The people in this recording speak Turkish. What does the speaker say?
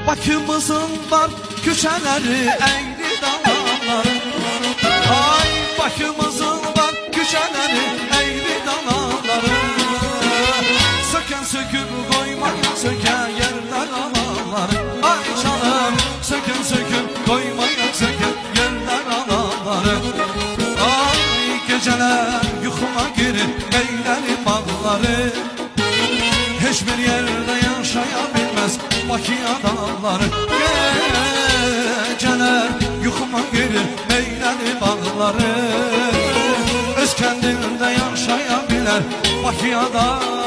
Bakımızın var köşeleri eğri dağları. Ay bakımızın var köşeleri eğri dağları. Söken söküp koymaya söken yerler ağları. Ay canım söken söküp koymaya söken yerler ağları. Ay geceler yuxuma girir eylerim bağları. Hiçbir yerde yaşayabilmez Bakıya dağları. Geceler yuxuma girir meyleli bağları. Öz kendinde yaşayabilir Bakıya dağları.